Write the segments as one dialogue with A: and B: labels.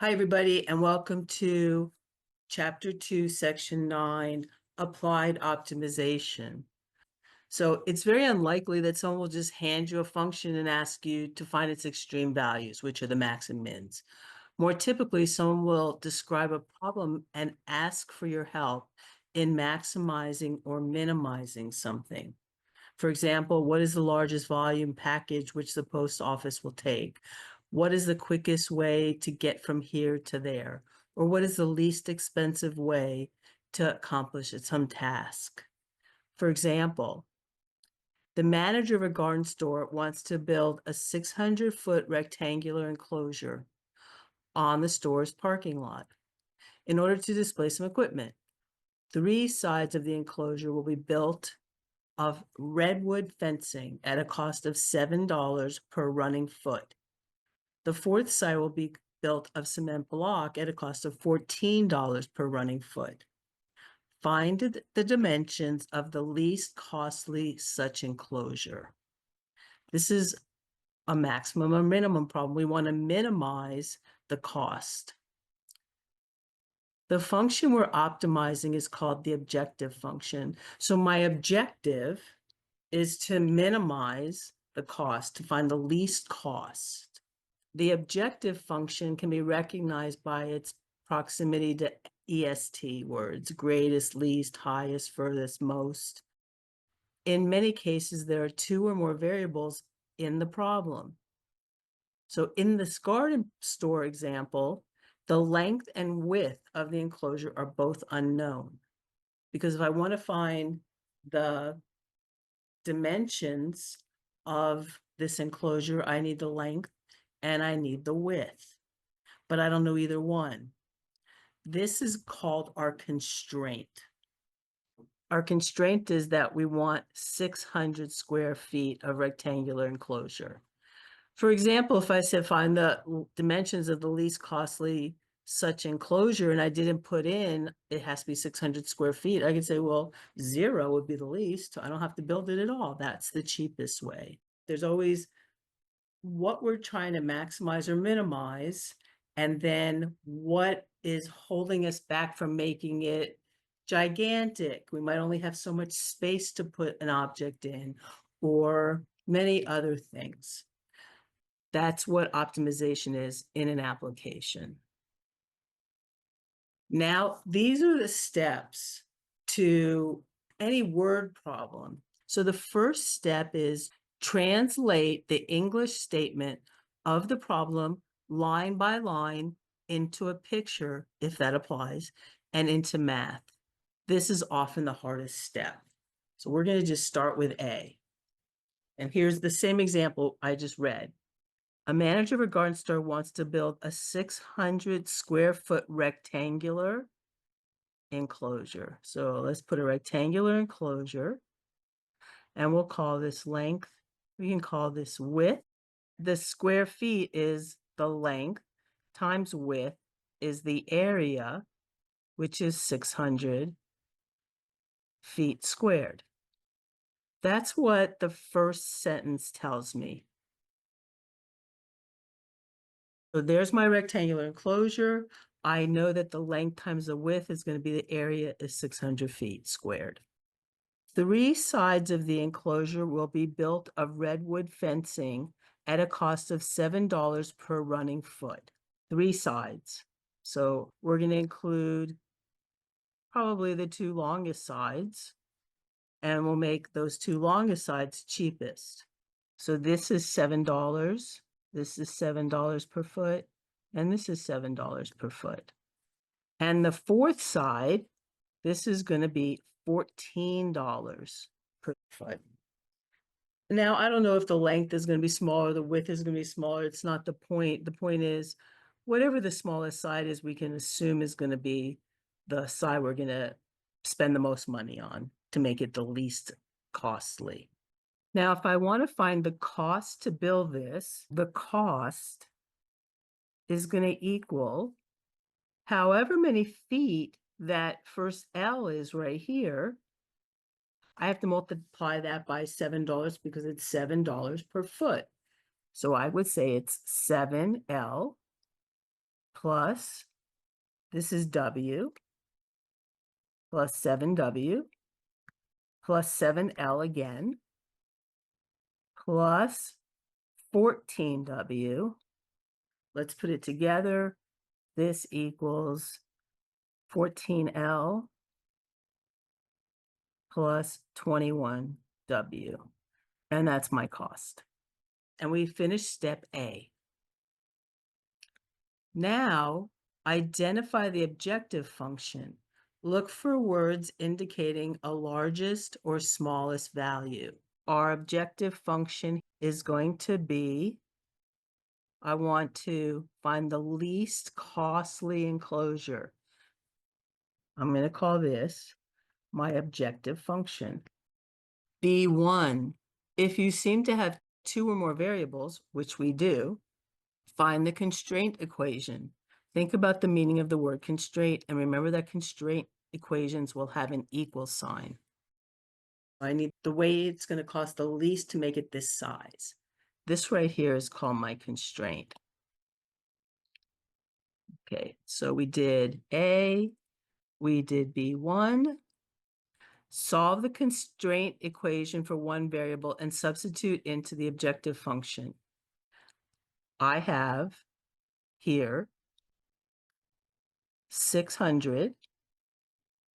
A: Hi, everybody, and welcome to Chapter 2, Section 9, Applied Optimization. So it's very unlikely that someone will just hand you a function and ask you to find its extreme values, which are the max and mins. More typically, someone will describe a problem and ask for your help in maximizing or minimizing something. For example, what is the largest volume package which the post office will take? What is the quickest way to get from here to there? Or what is the least expensive way to accomplish some task? For example, the manager of a garden store wants to build a 600-foot rectangular enclosure on the store's parking lot in order to display some equipment. 3 sides of the enclosure will be built of redwood fencing at a cost of $7 per running foot. The 4th side will be built of cement block at a cost of $14 per running foot. Find the dimensions of the least costly such enclosure. This is a maximum or minimum problem. We want to minimize the cost. The function we're optimizing is called the objective function. So my objective is to minimize the cost, to find the least cost. The objective function can be recognized by its proximity to EST words, greatest, least, highest, furthest, most. In many cases, there are 2 or more variables in the problem. So in this garden store example, the length and width of the enclosure are both unknown. Because if I want to find the dimensions of this enclosure, I need the length and I need the width, but I don't know either one. This is called our constraint. Our constraint is that we want 600 square feet of rectangular enclosure. For example, if I said find the dimensions of the least costly such enclosure and I didn't put in, it has to be 600 square feet, I could say, well, 0 would be the least. I don't have to build it at all. That's the cheapest way. There's always what we're trying to maximize or minimize, and then what is holding us back from making it gigantic. We might only have so much space to put an object in, or many other things. That's what optimization is in an application. Now, these are the steps to any word problem. So the first step is translate the English statement of the problem line by line into a picture, if that applies, and into math. This is often the hardest step. So we're going to just start with A. And here's the same example I just read. A manager of a garden store wants to build a 600 square foot rectangular enclosure. So let's put a rectangular enclosure and we'll call this length. We can call this width. The square feet is the length times width is the area, which is 600 feet squared. That's what the first sentence tells me. So there's my rectangular enclosure. I know that the length times the width is going to be the area is 600 feet squared. 3 sides of the enclosure will be built of redwood fencing at a cost of $7 per running foot. 3 sides. So we're going to include probably the 2 longest sides, and we'll make those 2 longest sides cheapest. So this is $7. This is $7 per foot, and this is $7 per foot. And the 4th side, this is going to be $14 per foot. Now, I don't know if the length is going to be smaller, the width is going to be smaller. It's not the point. The point is, whatever the smallest side is, we can assume is going to be the side we're going to spend the most money on to make it the least costly. Now, if I want to find the cost to build this, the cost is going to equal however many feet that first L is right here. I have to multiply that by $7 because it's $7 per foot. So I would say it's 7L plus, this is W, plus 7W, plus 7L again, plus 14W. Let's put it together. This equals 14L plus 21W. And that's my cost. And we finished step A. Now, identify the objective function. Look for words indicating a largest or smallest value. Our objective function is going to be, I want to find the least costly enclosure. I'm going to call this my objective function. B1, if you seem to have two or more variables, which we do, find the constraint equation. Think about the meaning of the word constraint and remember that constraint equations will have an equal sign. I need the way it's going to cost the least to make it this size. This right here is called my constraint. Okay, so we did A, we did B1. Solve the constraint equation for one variable and substitute into the objective function. I have here 600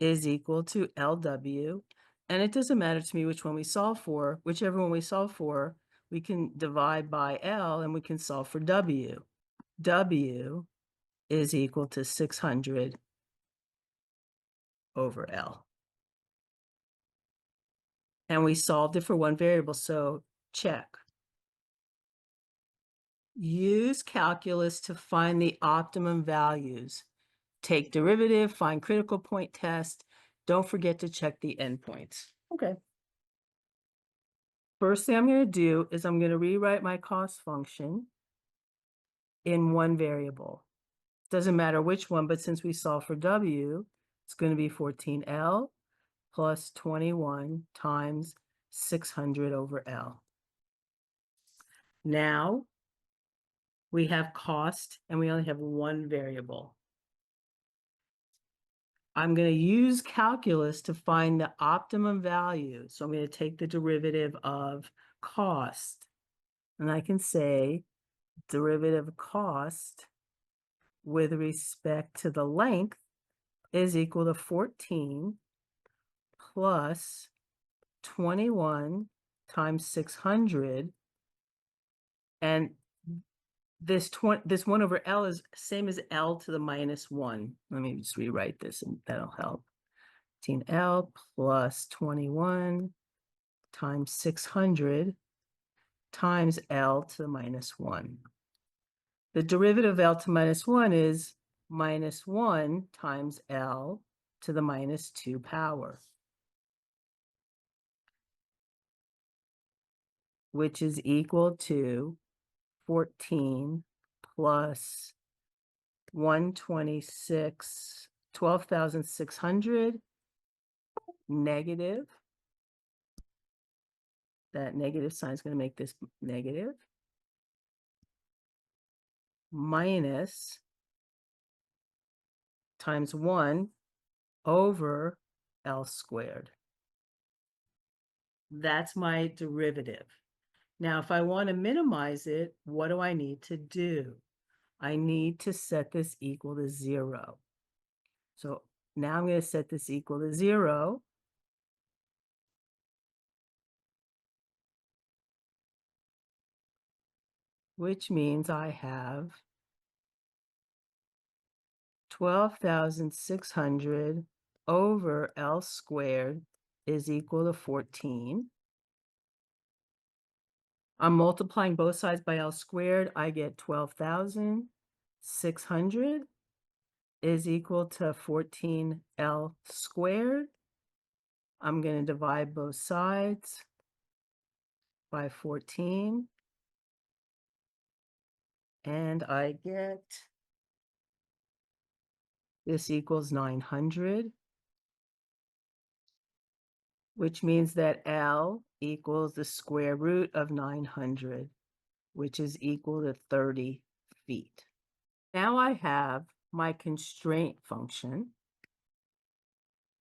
A: is equal to LW, and it doesn't matter to me which one we solve for. Whichever one we solve for, we can divide by L and we can solve for W. W is equal to 600 over L. And we solved it for one variable, so check. Use calculus to find the optimum values. Take derivative, find critical point test. Don't forget to check the endpoints. Okay. First thing I'm going to do is I'm going to rewrite my cost function in one variable. Doesn't matter which one, but since we solve for W, it's going to be 14L plus 21 times 600 over L. Now we have cost and we only have one variable. I'm going to use calculus to find the optimum value. So I'm going to take the derivative of cost. And I can say derivative of cost with respect to the length is equal to 14 plus 21 times 600. And this 1 over L is same as L to the minus 1. Let me just rewrite this and that'll help. 15L plus 21 times 600 times L to the minus 1. The derivative of L to minus 1 is minus 1 times L to the minus 2 power, which is equal to 14 plus 126, 12,600 negative. That negative sign is going to make this negative. Minus times 1 over L squared. That's my derivative. Now, if I want to minimize it, what do I need to do? I need to set this equal to 0. So now I'm going to set this equal to 0. Which means I have 12,600 over L squared is equal to 14. I'm multiplying both sides by L squared. I get 12,600 is equal to 14L squared. I'm going to divide both sides by 14. And I get this equals 900, which means that L equals the square root of 900, which is equal to 30 feet. Now I have my constraint function,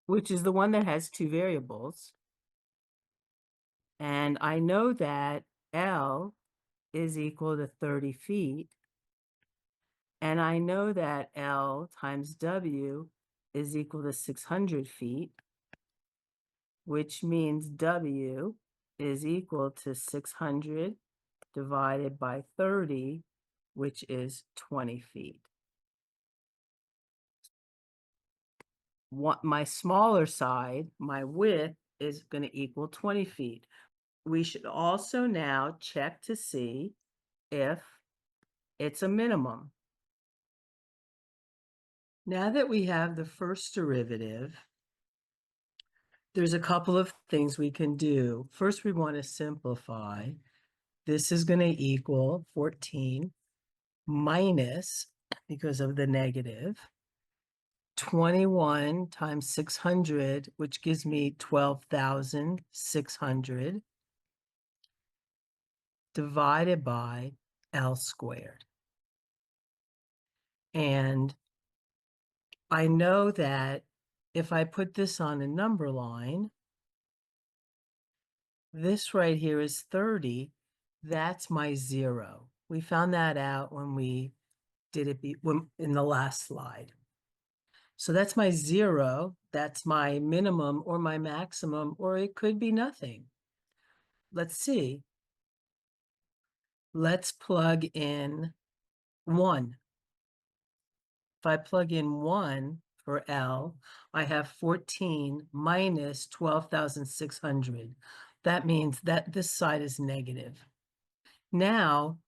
A: which is the one that has two variables. And I know that L is equal to 30 feet. And I know that L times W is equal to 600 feet, which means W is equal to 600 divided by 30, which is 20 feet. My smaller side, my width, is going to equal 20 feet. We should also now check to see if it's a minimum. Now that we have the first derivative, there's a couple of things we can do. First, we want to simplify. This is going to equal 14 minus, because of the negative, 21 times 600, which gives me 12,600, divided by L squared. And I know that if I put this on a number line, this right here is 30. That's my 0. We found that out when we did it in the last slide. So that's my 0. That's my minimum or my maximum, or it could be nothing. Let's see. Let's plug in 1. If I plug in 1 for L, I have 14 minus 12,600. That means that this side is negative. Now,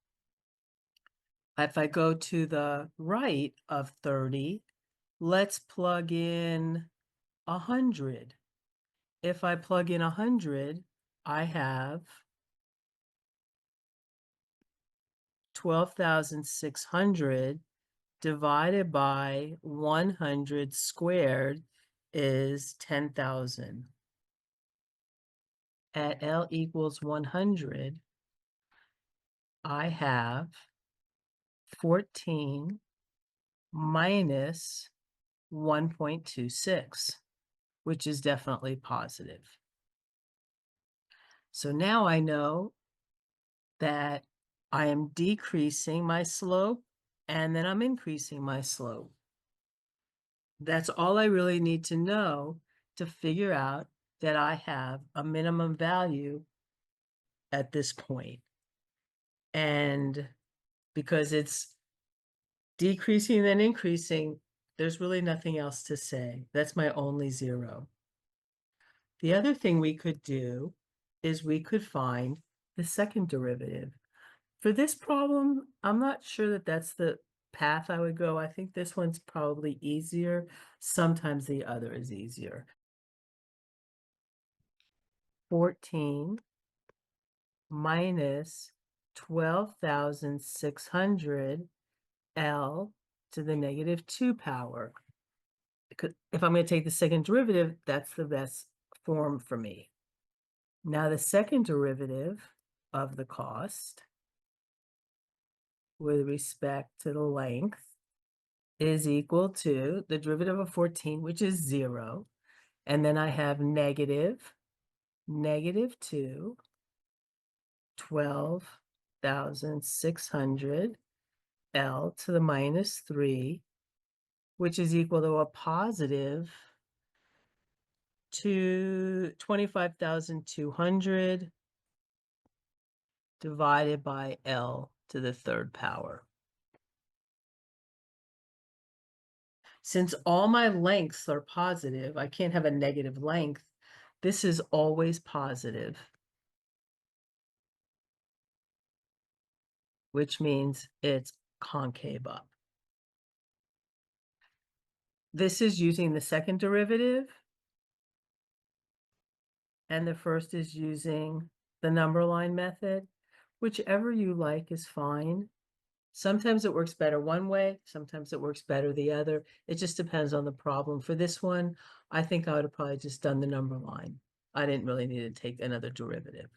A: if I go to the right of 30, let's plug in 100. If I plug in 100, I have 12,600 divided by 100 squared is 10,000. At L equals 100, I have 14 minus 1.26, which is definitely positive. So now I know that I am decreasing my slope and then I'm increasing my slope. That's all I really need to know to figure out that I have a minimum value at this point. And because it's decreasing then increasing, there's really nothing else to say. That's my only 0. The other thing we could do is we could find the second derivative. For this problem, I'm not sure that that's the path I would go. I think this one's probably easier. Sometimes the other is easier. 14 minus 12,600 L to the negative 2 power. If I'm going to take the second derivative, that's the best form for me. Now the second derivative of the cost with respect to the length is equal to the derivative of 14, which is 0. And then I have negative 2, 12,600 L to the minus 3, which is equal to a positive 25,200 divided by L to the third power. Since all my lengths are positive, I can't have a negative length. This is always positive, which means it's concave up. This is using the second derivative, and the first is using the number line method. Whichever you like is fine. Sometimes it works better one way, sometimes it works better the other. It just depends on the problem. For this one, I think I would have probably just done the number line. I didn't really need to take another derivative.